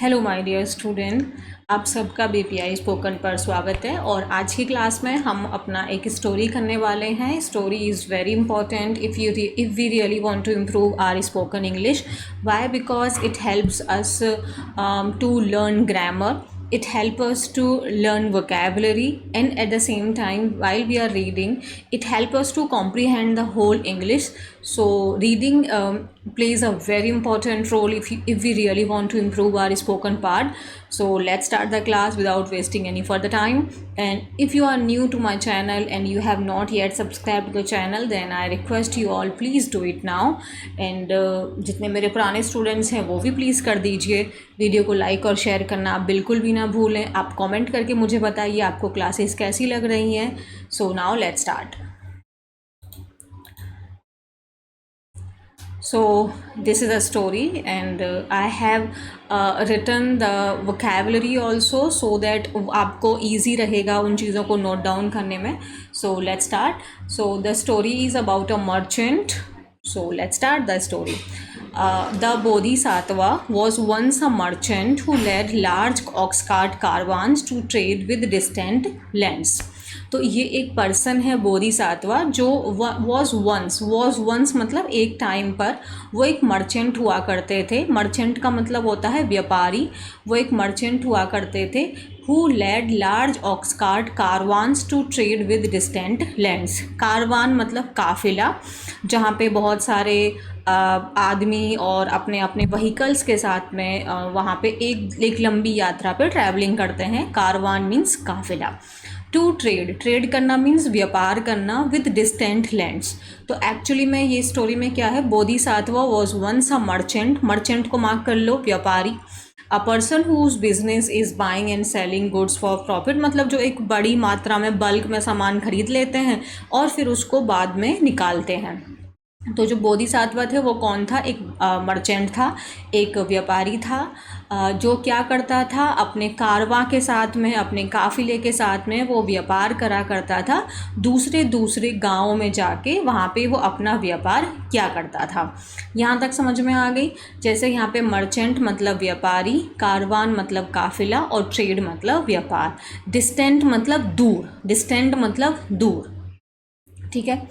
Hello my dear student, आप सबका BPI spoken पर स्वागत है। और आज की क्लास में हम अपना एक स्टोरी करने वाले हैं। Story is very important if we really want to improve our spoken English. Why? Because it helps us to learn grammar. It helps us to learn vocabulary, and at the same time while we are reading it helps us to comprehend the whole English. So reading plays a very important role if we really want to improve our spoken part. So let's start the class without wasting any further time. And if you are new to my channel and you have not yet subscribed to the channel, then I request you all please do it now. And जितने मेरे पुराने students हैं वो भी please कर दीजिए। Video को like और शेयर करना आप बिल्कुल भी ना भूलें। आप कमेंट करके मुझे बताइए आपको क्लासेस कैसी लग रही हैं। So now let's start. So this is a story, and I have written the vocabulary also so that आपको easy रहेगा उन चीज़ों को note down करने में. So let's start. So the story is about a merchant. So let's start the story. The Bodhisattva was once a merchant who led large ox cart caravans to trade with distant lands. तो ये एक person है बोधिसत्वा जो was once मतलब एक time पर वो एक मर्चेंट हुआ करते थे. मर्चेंट का मतलब होता है व्यापारी. वो एक मर्चेंट हुआ करते थे who led large ox cart caravans to trade with distant lands. Caravan मतलब काफिला, जहाँ पे बहुत सारे आदमी और अपने अपने व्हीकल्स के साथ में वहाँ पे एक लंबी यात्रा पे ट्रैवलिंग करते हैं. कारवान मीन्स काफिला. टू ट्रेड करना मीन्स व्यापार करना विद डिस्टेंट लैंड्स. तो एक्चुअली में ये स्टोरी में क्या है, Bodhisattva was once a merchant को मार्क कर लो, व्यापारी. A person whose business is buying and selling goods for profit, मतलब जो एक बड़ी मात्रा में बल्क में सामान खरीद लेते हैं और फिर उसको बाद में निकालते हैं. तो जो बोधिसत्वा थे वो कौन था? एक मर्चेंट था, एक व्यापारी था, जो क्या करता था, अपने कारवां के साथ में, अपने काफिले के साथ में वो व्यापार करा करता था. दूसरे गांवों में जाके वहाँ पे वो अपना व्यापार क्या करता था. यहाँ तक समझ में आ गई? जैसे यहाँ पे मर्चेंट मतलब व्यापारी, कारवान मतलब काफिला और ट्रेड मतलब व्यापार. डिस्टेंट मतलब दूर. ठीक है.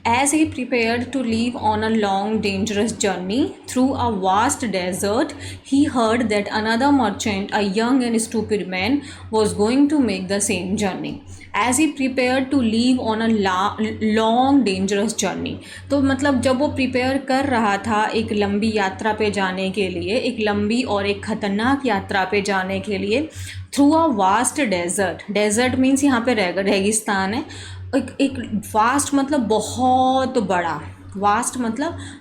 As he prepared to leave on a long dangerous journey through a vast desert, he heard that another merchant, a young and stupid man, was going to make the same journey. As he prepared to leave on a long dangerous journey, तो मतलब जब वो prepare कर रहा था एक लंबी यात्रा पे जाने के लिए, एक लंबी और एक ख़तरनाक यात्रा पे जाने के लिए, through a vast desert means यहाँ पे रेगिस्तान है. एक वास्ट मतलब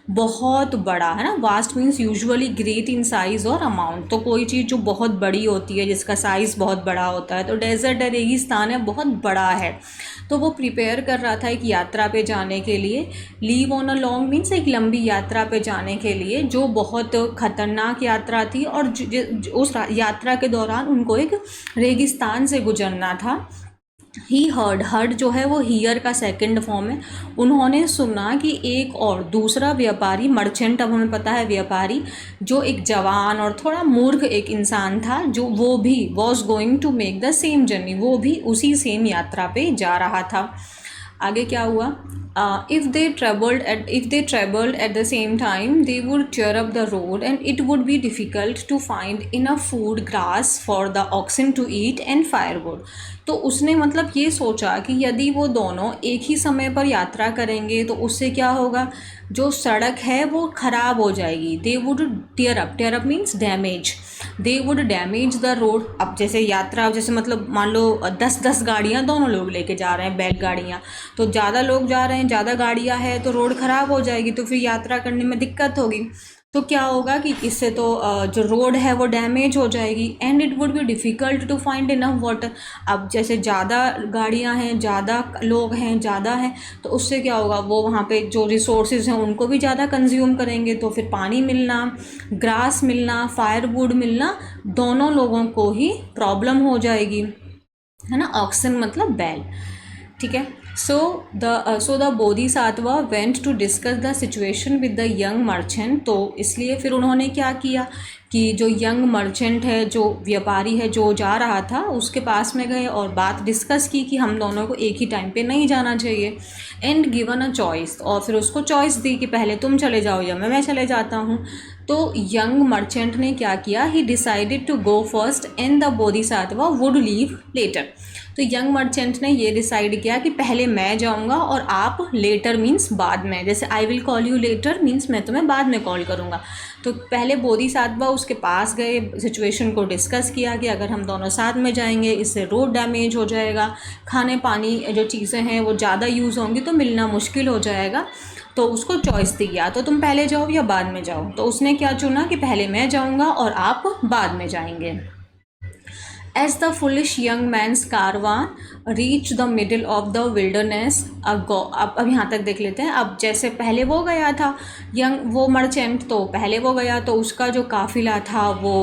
बहुत बड़ा है ना. Vast means usually great in size और अमाउंट. तो कोई चीज़ जो बहुत बड़ी होती है, जिसका साइज़ बहुत बड़ा होता है, तो डेजर्ट है, रेगिस्तान है, बहुत बड़ा है. तो वो प्रिपेयर कर रहा था एक यात्रा पे जाने के लिए. Leave on a long means एक लंबी यात्रा पे जाने के लिए, जो बहुत ख़तरनाक यात्रा थी. और उस यात्रा के दौरान उनको एक रेगिस्तान से गुजरना था. ही हर्ड जो है वो हियर का सेकंड फॉर्म है. उन्होंने सुना कि एक और दूसरा व्यापारी, मर्चेंट अब हमें पता है व्यापारी, जो एक जवान और थोड़ा मूर्ख एक इंसान था, जो वो भी was going to make the same journey, वो भी उसी सेम यात्रा पे जा रहा था. आगे क्या हुआ? If they traveled at the same time, they would tear up the road and it would be difficult to find enough food, grass for the oxen to eat and firewood. तो उसने मतलब ये सोचा कि यदि वो दोनों एक ही समय पर यात्रा करेंगे तो उससे क्या होगा, जो सड़क है वो ख़राब हो जाएगी. They would tear up means damage. They would damage the road. अब जैसे मतलब मान लो 10 गाड़ियाँ दोनों लोग लेके जा रहे हैं, बैलगाड़ियाँ, तो ज़्यादा लोग जा रहे हैं, ज़्यादा गाड़ियाँ हैं, तो रोड ख़राब हो जाएगी, तो फिर यात्रा करने में दिक्कत होगी. तो क्या होगा कि इससे तो जो रोड है वो डैमेज हो जाएगी. And it would be difficult to find enough water. अब जैसे ज़्यादा गाड़ियाँ हैं, ज़्यादा लोग हैं, ज़्यादा हैं, तो उससे क्या होगा, वो वहाँ पे जो रिसोर्सेज हैं उनको भी ज़्यादा कंज्यूम करेंगे. तो फिर पानी मिलना, ग्रास मिलना, फायरवुड मिलना, दोनों लोगों को ही प्रॉब्लम हो जाएगी, है ना. ऑक्सन मतलब बैल. ठीक है. So the Bodhisattva went to discuss the situation with the young merchant. तो इसलिए फिर उन्होंने क्या किया कि जो यंग मर्चेंट है, जो व्यापारी है, जो जा रहा था उसके पास में गए और बात डिस्कस की कि हम दोनों को एक ही टाइम पे नहीं जाना चाहिए, एंड गिवन अ चॉइस, और फिर उसको चॉइस दी कि पहले तुम चले जाओ या मैं चले जाता हूँ। तो यंग मर्चेंट ने क्या किया, he decided to go first and the Bodhisattva would leave later. तो यंग मर्चेंट ने ये डिसाइड किया कि पहले मैं जाऊंगा और आप लेटर मीन्स बाद में, जैसे I will call you later means मैं तुम्हें बाद में कॉल करूंगा। तो पहले बोधिसत्व उसके पास गए, सिचुएशन को डिस्कस किया कि अगर हम दोनों साथ में जाएंगे इससे रोड डैमेज हो जाएगा, खाने पानी जो चीज़ें हैं वो ज़्यादा यूज़ होंगी तो मिलना मुश्किल हो जाएगा। तो उसको चॉइस दी, या तो तुम पहले जाओ या बाद में जाओ। तो उसने क्या चुना कि पहले मैं जाऊंगा और आप बाद में जाएंगे। As the foolish young man's caravan reached the middle of the wilderness, अब यहाँ तक देख लेते हैं। अब जैसे पहले वो गया था वो मर्चेंट, तो पहले वो गया तो उसका जो काफिला था वो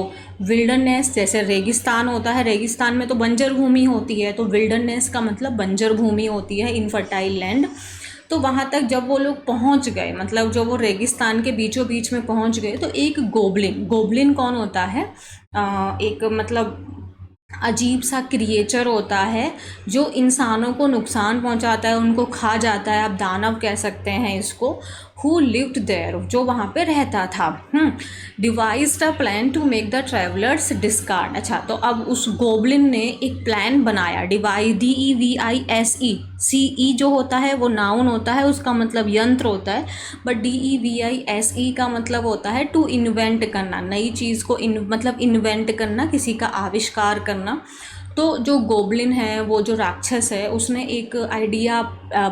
विल्डरनेस, जैसे रेगिस्तान होता है, रेगिस्तान में तो बंजर भूमि होती है, तो विल्डरनेस का मतलब बंजर भूमि होती है, इनफर्टाइल लैंड। तो वहाँ तक जब वो लोग पहुँच गए, मतलब जो वो रेगिस्तान के बीचों बीच में पहुँच गए, तो एक गोबलिन कौन होता है, एक मतलब अजीब सा क्रिएचर होता है जो इंसानों को नुकसान पहुंचाता है, उनको खा जाता है, आप दानव कह सकते हैं इसको। हु लिव्ड देयर, जो वहाँ पे रहता था। Devised a plan to make the travellers discard. अच्छा, तो अब उस गोबलिन ने एक प्लान बनाया, DEVISE, जो होता है वो नाउन होता है, उसका मतलब यंत्र होता है, बट DEVISE का मतलब होता है टू इन्वेंट करना, नई चीज़ को मतलब इन्वेंट करना, किसी का आविष्कार करना। तो जो गोबलिन है, वो जो राक्षस है, उसने एक आइडिया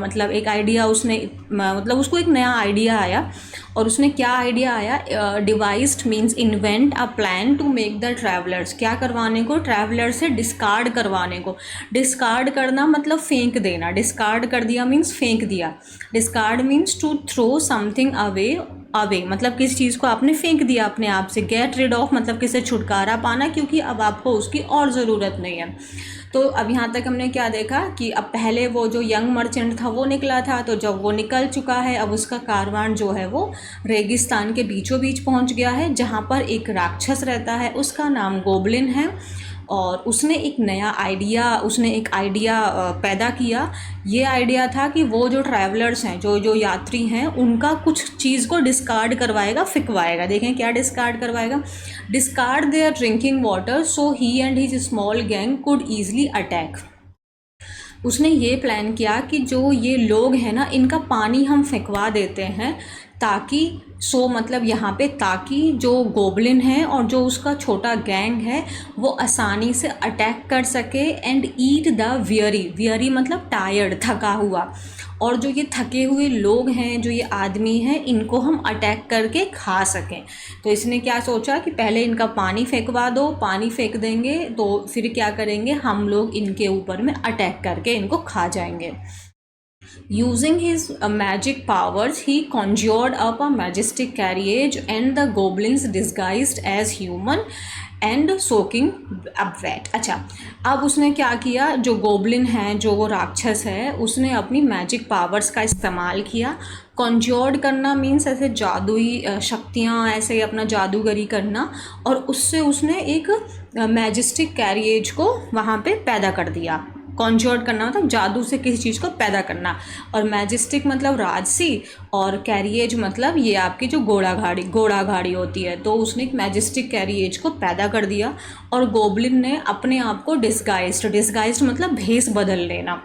मतलब एक आइडिया उसने मतलब उसको एक नया आइडिया आया, और उसने क्या आइडिया आया, devised means invent a plan to make the travellers, क्या करवाने को, ट्रैवलर से डिस्कार्ड करवाने को। डिस्कार्ड करना मतलब फेंक देना, डिस्कार्ड कर दिया मीन्स फेंक दिया, discard means to throw something away मतलब किस चीज़ को आपने फेंक दिया अपने आप से। गेट रिड ऑफ मतलब किसे छुटकारा पाना, क्योंकि अब आपको उसकी और ज़रूरत नहीं है। तो अब यहाँ तक हमने क्या देखा कि अब पहले वो जो यंग मर्चेंट था वो निकला था, तो जब वो निकल चुका है अब उसका कारवान जो है वो रेगिस्तान के बीचों बीच पहुँच गया है, जहाँ पर एक राक्षस रहता है, उसका नाम गोबलिन है। और उसने एक आइडिया पैदा किया। ये आइडिया था कि वो जो ट्रैवलर्स हैं, जो जो यात्री हैं, उनका कुछ चीज़ को डिस्कार्ड करवाएगा, फिकवाएगा। देखें क्या डिस्कार्ड करवाएगा, discard their drinking water so he and his small gang could easily attack. उसने ये प्लान किया कि जो ये लोग हैं ना, इनका पानी हम फेंकवा देते हैं, ताकि मतलब यहाँ पे ताकि जो गोबलिन है और जो उसका छोटा गैंग है वो आसानी से अटैक कर सके एंड ईट द वियरी मतलब टायर्ड, थका हुआ। और जो ये थके हुए लोग हैं, जो ये आदमी हैं, इनको हम अटैक करके खा सकें। तो इसने क्या सोचा कि पहले इनका पानी फेंकवा दो, पानी फेंक देंगे तो फिर क्या करेंगे, हम लोग इनके ऊपर में अटैक करके इनको खा जाएंगे। Using his magic powers, he conjured up a majestic carriage and the goblins disguised as human and soaking up wet। अच्छा, अब उसने क्या किया, जो गोबलिन है, जो वो राक्षस है, उसने अपनी मैजिक पावर्स का इस्तेमाल किया। कॉन्ज्योर्ड करना मीन्स ऐसे जादुई शक्तियाँ, ऐसे अपना जादूगरी करना, और उससे उसने एक मैजेस्टिक कैरिएज को वहाँ पे पैदा कर दिया। कॉन्ज्योर्ड करना मतलब जादू से किसी चीज़ को पैदा करना, और मैजेस्टिक मतलब राजसी, और कैरिएज मतलब ये आपकी जो घोड़ा गाड़ी होती है। तो उसने एक मैजेस्टिक कैरिएज को पैदा कर दिया, और गोबलिन ने अपने आप को डिस्गाइज्ड मतलब भेस बदल लेना।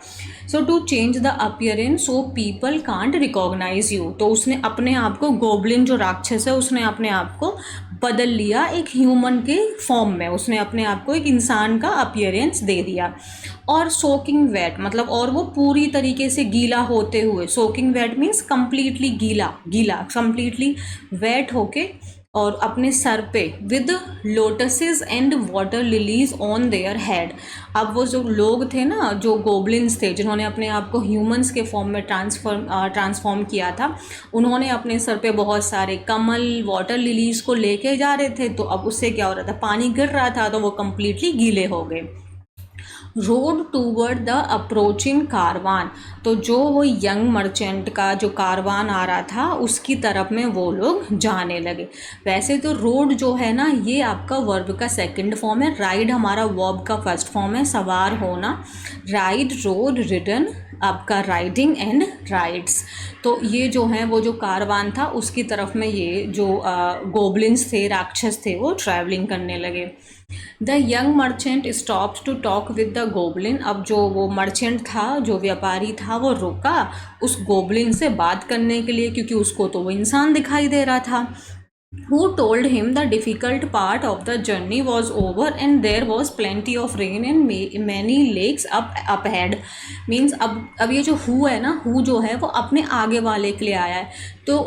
So to change the appearance so people can't recognise you. तो उसने अपने आप को, गोबलिन जो राक्षस है, उसने अपने आप को बदल लिया एक ह्यूमन के फॉर्म में, उसने अपने आप को एक इंसान का अपीयरेंस दे दिया। और सोकिंग वेट मतलब, और वो पूरी तरीके से गीला होते हुए, सोकिंग वेट मीन्स कंप्लीटली गीला कंप्लीटली वेट होके, और अपने सर पे with lotuses and water lilies on their head. अब वो जो लोग थे ना, जो गोबलिन्स थे, जिन्होंने अपने आप को ह्यूमंस के फॉर्म में ट्रांसफॉर्म किया था, उन्होंने अपने सर पे बहुत सारे कमल, वाटर लिलीज को लेके जा रहे थे। तो अब उससे क्या हो रहा था, पानी गिर रहा था तो वो कम्प्लीटली गीले हो गए। Road toward the approaching Karwan. तो जो वो यंग मर्चेंट का जो कारवान आ रहा था उसकी तरफ में वो लोग जाने लगे। वैसे तो रोड जो है ना ये आपका वर्ब का सेकंड फॉर्म है, राइड हमारा वर्ब का फर्स्ट फॉर्म है, सवार होना। राइड, रोड, रिडन आपका राइडिंग एंड राइड्स। तो ये जो है वो जो कारवान था उसकी तरफ में ये जो गोबलिन्स थे, राक्षस थे, वो ट्रैवलिंग करने लगे। The young merchant stopped to talk with the goblin. अब जो वो मर्चेंट था, जो व्यापारी था, वो रुका उस गोबलिन से बात करने के लिए, क्योंकि उसको तो वो इंसान दिखाई दे रहा था। Who told him the difficult part of the journey was over and there was plenty of rain and many lakes up ahead। Means अब ये जो हु है ना, हु जो है वो अपने आगे वाले के लिए आया है। तो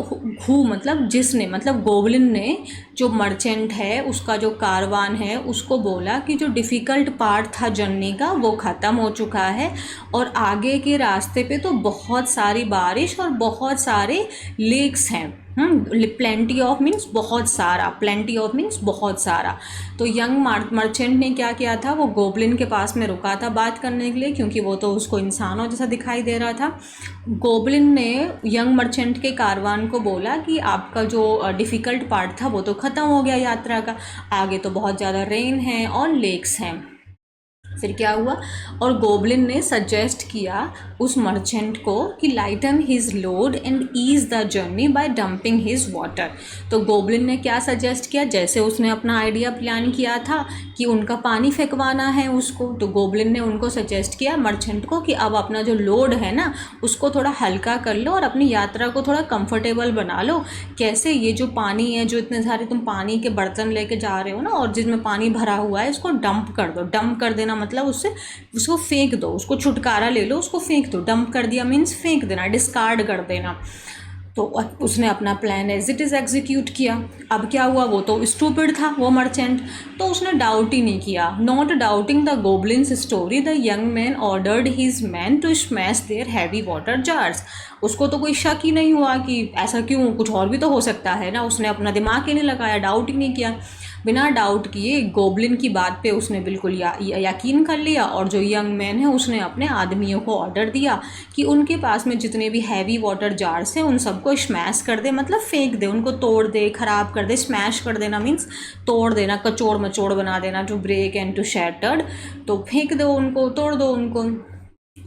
हु मतलब जिसने, मतलब गोबलिन ने जो मर्चेंट है उसका जो कारवान है उसको बोला कि जो डिफ़िकल्ट पार्ट था जर्नी का वो ख़त्म हो चुका है और आगे के रास्ते पे तो बहुत सारी बारिश और बहुत सारे लेक्स हैं। प्लेंटी ऑफ मीन्स बहुत सारा, प्लेंटी ऑफ मीन्स बहुत सारा। तो यंग मर्चेंट ने क्या किया था, वो गोबलिन के पास में रुका था बात करने के लिए, क्योंकि वो तो उसको इंसानों जैसा दिखाई दे रहा था। गोबलिन ने यंग मर्चेंट के कारवान को बोला कि आपका जो डिफ़िकल्ट पार्ट था वो तो ख़त्म हो गया यात्रा का, आगे तो बहुत ज़्यादा रेन है और लेक्स हैं। फिर क्या हुआ, और गोबलिन ने सजेस्ट किया उस मर्चेंट को कि lighten his load and ease the journey by dumping his water. तो गोबलिन ने क्या सजेस्ट किया, जैसे उसने अपना आइडिया प्लान किया था कि उनका पानी फेंकवाना है उसको, तो गोबलिन ने उनको सजेस्ट किया मर्चेंट को कि अब अपना जो लोड है ना उसको थोड़ा हल्का कर लो और अपनी यात्रा को थोड़ा कंफर्टेबल बना लो। कैसे, ये जो पानी है, जो इतने सारे तुम पानी के बर्तन लेके जा रहे हो ना और जिसमें पानी भरा हुआ है, इसको डंप कर दो। डंप कर देना मतलब उसको फेंक दो, उसको छुटकारा ले लो, उसको फेंक दो। डंप कर दिया मीन्स फेंक देना, डिस्कार्ड कर देना। तो उसने अपना plan as it is execute किया। अब क्या हुआ, वो तो स्टूपिड था वो मर्चेंट, तो उसने डाउट ही नहीं किया। Not doubting the goblin's story, the young man ordered his man to smash their heavy water jars. उसको तो कोई शक ही नहीं हुआ कि ऐसा क्यों, कुछ और भी तो हो सकता है ना। उसने अपना दिमाग ही नहीं लगाया, डाउट ही नहीं किया। बिना डाउट किए गोबलिन की बात पे उसने बिल्कुल यकीन कर लिया, और जो यंग मैन है उसने अपने आदमियों को ऑर्डर दिया कि उनके पास में जितने भी हैवी वाटर जार्स हैं उन सबको स्मैश कर दे, मतलब फेंक दे, उनको तोड़ दे, ख़राब कर दे। स्मैश कर देना मीन्स तोड़ देना, कचोड़ मचोड़ बना देना, to break and to shattered. तो फेंक दो उनको, तोड़ दो उनको।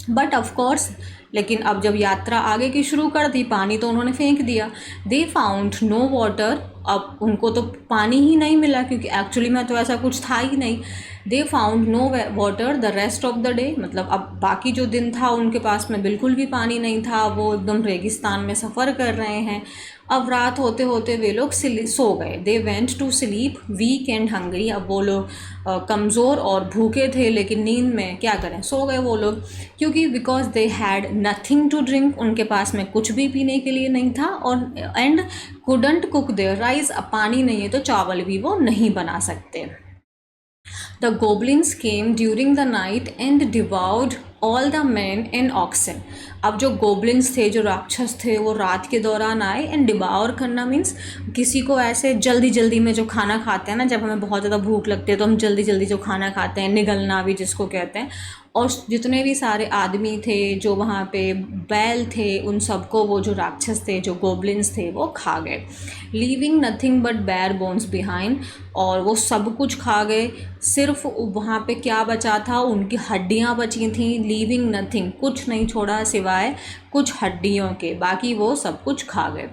बट ऑफकोर्स, लेकिन अब जब यात्रा आगे की शुरू कर दी, पानी तो उन्होंने फेंक दिया। दे फाउंड नो वाटर, अब उनको तो पानी ही नहीं मिला, क्योंकि एक्चुअली में तो ऐसा कुछ था ही नहीं। They found no water the rest of the day, मतलब अब बाकी जो दिन था उनके पास में बिल्कुल भी पानी नहीं था, वो एकदम रेगिस्तान में सफ़र कर रहे हैं। अब रात होते होते वे लोग सो गए। They went to sleep weak and hungry. अब वो लोग कमज़ोर और भूखे थे, लेकिन नींद में क्या करें, सो गए वो लोग, क्योंकि because they had nothing to drink, उनके पास में कुछ भी पीने के लिए नहीं था। और and couldn't cook their rice, अब पानी नहीं है तो चावल भी वो नहीं बना सकते। The goblins came during the night and devoured all the men and oxen। अब जो गोबलिन्स थे, जो राक्षस थे, वो रात के दौरान आए। एंड डिबावर करना मीन्स किसी को ऐसे जल्दी जल्दी में जो खाना खाते हैं ना, जब हमें बहुत ज़्यादा भूख लगती है तो हम जल्दी जल्दी जो खाना खाते हैं, निगलना भी जिसको कहते हैं। और जितने भी सारे आदमी थे जो वहाँ पे बैल थे, उन सबको वो जो राक्षस थे, जो गोबलिन्स थे, वो खा गए। Leaving nothing but bare bones behind, और वो सब कुछ खा गए, सिर्फ वहाँ पे क्या बचा था, उनकी हड्डियाँ बची थी। लीविंग नथिंग, कुछ नहीं छोड़ा सिवाय कुछ हड्डियों के, बाकी वो सब कुछ खा गए।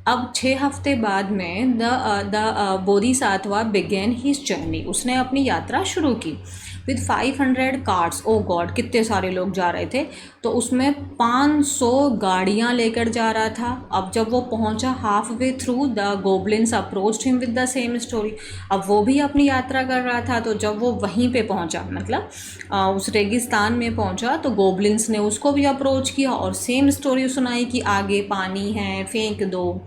अब 6 हफ्ते बाद में the Bodhisattva begin his journey, उसने अपनी यात्रा शुरू की। विद 500 कार्ट्स, ओ गॉड कितने सारे लोग जा रहे थे, तो उसमें 500 गाड़ियाँ लेकर जा रहा था। अब जब वो पहुंचा halfway through, the goblins approached him with the same story. अब वो भी अपनी यात्रा कर रहा था, तो जब वो वहीं पे पहुंचा, मतलब उस रेगिस्तान में पहुंचा, तो गोबलिन्स ने उसको भी अप्रोच किया और सेम स्टोरी सुनाई कि आगे पानी है, फेंक दो।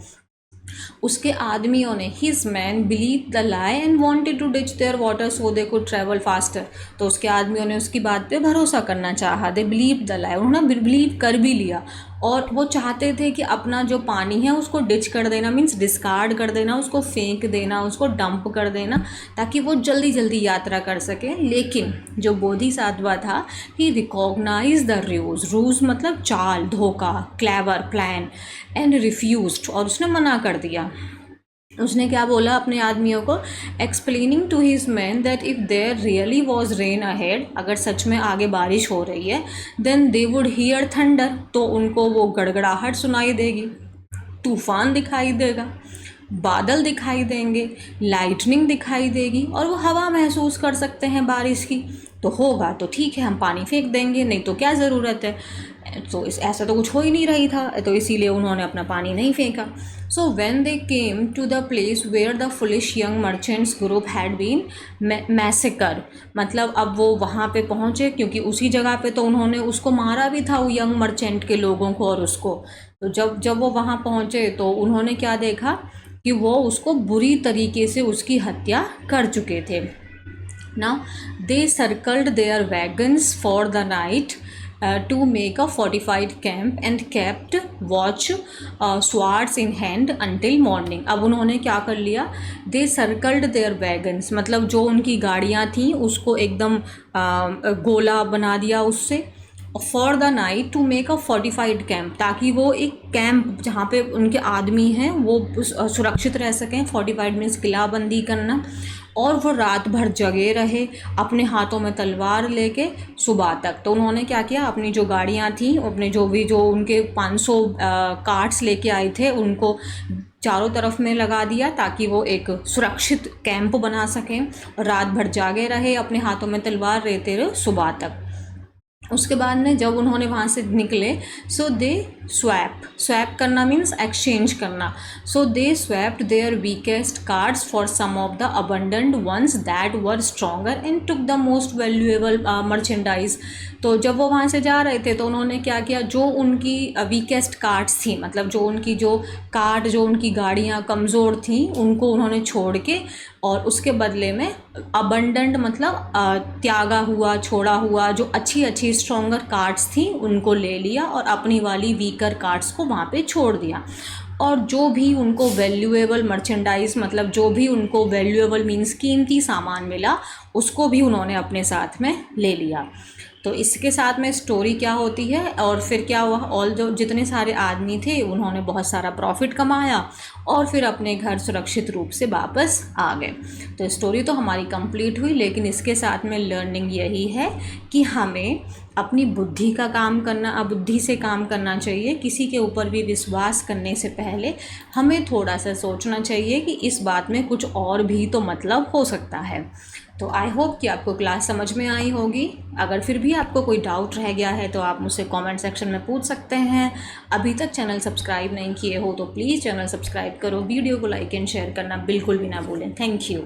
उसके आदमियों ने, his man believe the lie and wanted to ditch their water so they could travel faster. तो उसके आदमियों ने उसकी बात पे भरोसा करना चाहा। दे बिलीव द लाई, उन्होंने बिलीव कर भी लिया और वो चाहते थे कि अपना जो पानी है उसको डिच कर देना, मीन्स डिस्कार्ड कर देना, उसको फेंक देना, उसको डंप कर देना, ताकि वो जल्दी जल्दी यात्रा कर सके। लेकिन जो बोधिसत्व था, ही रिकॉग्नाइज द रूज मतलब चाल, धोखा, क्लेवर प्लान, एंड रिफ्यूज्ड, और उसने मना कर दिया। उसने क्या बोला अपने आदमियों को, explaining to his man that if there really was rain ahead, अगर सच में आगे बारिश हो रही है, then they would hear thunder, तो उनको वो गड़गड़ाहट सुनाई देगी, तूफान दिखाई देगा, बादल दिखाई देंगे, लाइटनिंग दिखाई देगी, और वो हवा महसूस कर सकते हैं बारिश की। तो होगा तो ठीक है, हम पानी फेंक देंगे, नहीं तो क्या ज़रूरत है। तो ऐसा तो कुछ हो ही नहीं रही था, तो इसीलिए उन्होंने अपना पानी नहीं फेंका। So when they came to the place where the foolish young merchants group had been massacre, मतलब अब वो वहाँ पे पहुँचे, क्योंकि उसी जगह पे तो उन्होंने उसको मारा भी था, वो यंग मर्चेंट के लोगों को और उसको। तो जब वो वहाँ पहुँचे तो उन्होंने क्या देखा कि वो उसको बुरी तरीके से उसकी हत्या कर चुके थे। Now they circled their wagons for the night to make a fortified camp and kept watch swords in hand until morning। अब उन्होंने क्या कर लिया, they circled their wagons, मतलब जो उनकी गाड़ियाँ थीं उसको एकदम गोला बना दिया उससे, for the night to make a fortified camp, ताकि वो एक कैंप जहाँ पे उनके आदमी हैं वो सुरक्षित रह सकें। फोर्टिफाइड मीन्स किलाबंदी करना, और वो रात भर जगे रहे अपने हाथों में तलवार लेके सुबह तक। तो उन्होंने क्या किया, अपनी जो गाड़ियाँ थीं, अपने जो उनके 500 कार्ट्स लेके आए थे, उनको चारों तरफ में लगा दिया, ताकि वो एक सुरक्षित कैंप बना सकें, और रात भर जागे रहे अपने हाथों में तलवार लेते रहे सुबह तक। उसके बाद में जब उन्होंने वहाँ से निकले, सो दे स्वैप करना मीन्स एक्सचेंज करना। So they swapped their weakest carts for some of the abundant ones that were stronger and took the most valuable merchandise. तो जब वो वहाँ से जा रहे थे तो उन्होंने क्या किया, जो उनकी वीकेस्ट कार्ड्स थी, मतलब जो उनकी गाड़ियाँ कमज़ोर थी, उनको उन्होंने छोड़ के, और उसके बदले में अबंडेंट मतलब त्यागा हुआ, छोड़ा हुआ, जो अच्छी स्ट्रॉन्गर कार्ड्स थी उनको ले लिया, और अपनी वाली वीकर कार्ड्स को वहाँ पे छोड़ दिया। और जो भी उनको वैल्यूएबल मर्चेंडाइज, मतलब जो भी उनको वैल्यूएबल मीन्स कीमती सामान मिला, उसको भी उन्होंने अपने साथ में ले लिया। तो इसके साथ में स्टोरी क्या होती है, और फिर क्या हुआ, ऑल जो जितने सारे आदमी थे उन्होंने बहुत सारा प्रॉफिट कमाया, और फिर अपने घर सुरक्षित रूप से वापस आ गए। तो स्टोरी तो हमारी कंप्लीट हुई, लेकिन इसके साथ में लर्निंग यही है कि हमें अपनी बुद्धि से काम करना चाहिए। किसी के ऊपर भी विश्वास करने से पहले हमें थोड़ा सा सोचना चाहिए कि इस बात में कुछ और भी तो मतलब हो सकता है। तो आई होप कि आपको क्लास समझ में आई होगी। अगर फिर भी आपको कोई डाउट रह गया है तो आप मुझसे कमेंट सेक्शन में पूछ सकते हैं। अभी तक चैनल सब्सक्राइब नहीं किए हो तो प्लीज़ चैनल सब्सक्राइब करो, वीडियो को लाइक एंड शेयर करना बिल्कुल भी ना भूलें। Thank you.